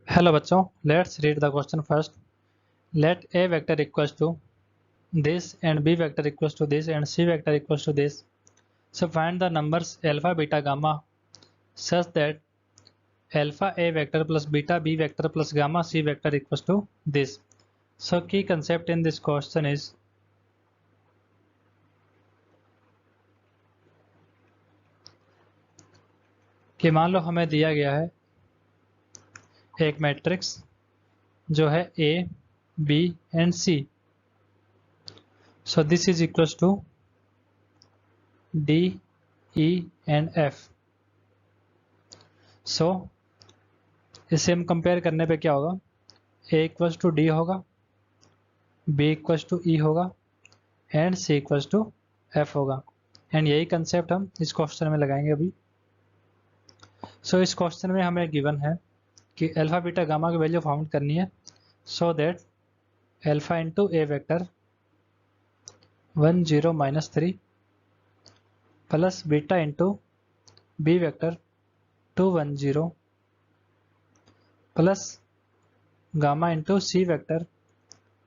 Hello बच्चों, let's read the question first. Let A vector equals to this and B vector equals to this and C vector equals to this. So find the numbers alpha, beta, gamma such that alpha A vector plus beta B vector plus gamma C vector equals to this. So key concept in this question is कि मान लो हमें दिया गया है एक matrix जो है A, B and C. So this is equals to D, E and F. So इसे हम कंपेयर करने पे क्या होगा, A इक्वल्स टू डी होगा, B इक्वल्स टू ई होगा and C equals to F होगा। एंड यही कंसेप्ट हम इस क्वेश्चन में लगाएंगे अभी। सो इस क्वेश्चन में हमें गिवन है कि अल्फा बीटा गामा की वैल्यू फाउंड करनी है so that alpha into A vector 1 0 -3 plus beta into B vector 2 1 0 plus gamma into C vector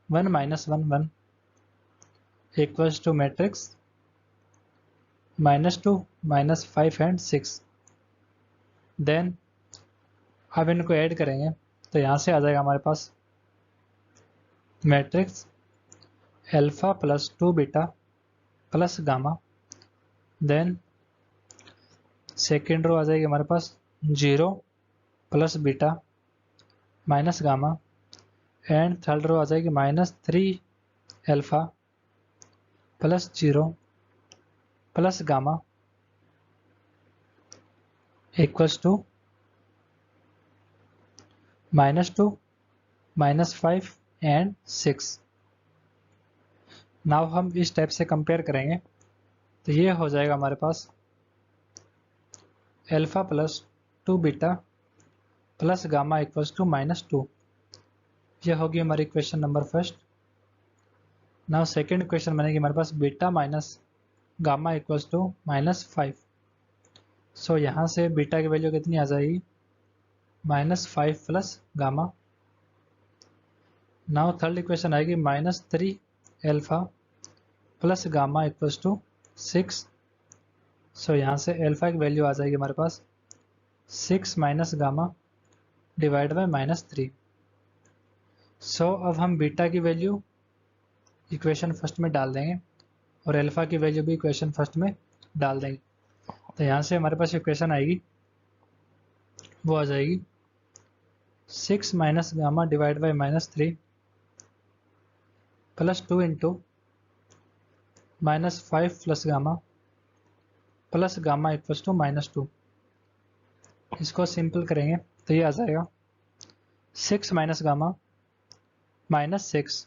1 -1 1 equals to matrix -2 -5 and 6। Then अब इनको ऐड करेंगे तो यहाँ से आ जाएगा हमारे पास matrix alpha plus 2 beta plus gamma. Then second row आ जाएगी हमारे पास 0 plus beta minus gamma and third row आ जाएगी -3 alpha plus 0 plus gamma equals to -2 -5 and 6। Now हम इस टाइप से कंपेयर करेंगे तो ये हो जाएगा हमारे पास alpha plus 2 beta plus gamma equals to -2। ये होगी हमारी equation number first. Now second equation बनेगी हमारे पास beta minus gamma equals to -5। So यहाँ से बीटा की वैल्यू कितनी आ जाएगी -5 plus gamma. Now third equation आएगी -3 alpha plus gamma equals to 6। So यहाँ से अल्फा की वैल्यू आ जाएगी हमारे पास 6 माइनस गामा डिवाइड बाय -3। सो अब हम बीटा की वैल्यू इक्वेशन फर्स्ट में डाल देंगे और अल्फा की वैल्यू भी इक्वेशन फर्स्ट में डाल देंगे। तो यहाँ से हमारे पास इक्वेशन आएगी वो आ जाएगी 6 minus gamma divide by -3 plus 2 into -5 plus gamma equals to -2। इसको सिंपल करेंगे तो ये आ जाएगा 6 minus gamma -6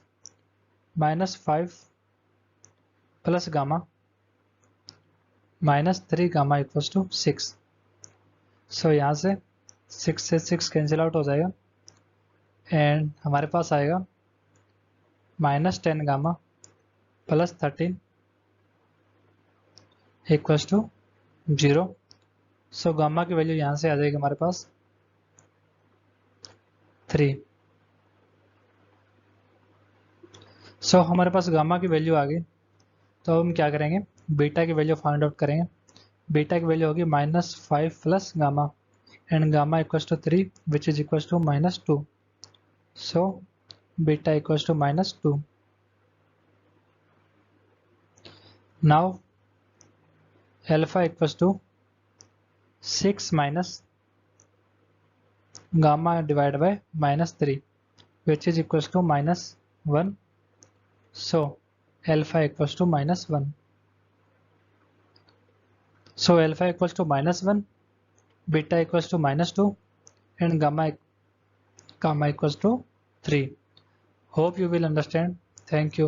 -5 plus gamma -3 gamma equals to 6। So यहाँ से 6 से 6 कैंसिल आउट हो जाएगा एंड हमारे पास आएगा -10 gamma plus 13 equals to 0। So gamma की वैल्यू यहाँ से आ जाएगी हमारे पास 3। सो हमारे पास गामा की वैल्यू आ गई तो हम क्या करेंगे बीटा की वैल्यू फाइंड आउट करेंगे। बीटा की वैल्यू होगी -5 plus gamma and gamma equals to 3 which is equals to -2। So beta equals to -2। Now alpha equals to 6 minus gamma divide by -3 which is equals to -1। So alpha equals to -1। So alpha equals to -1, beta equals to -2 and gamma equals to 3. Hope you will understand. Thank you.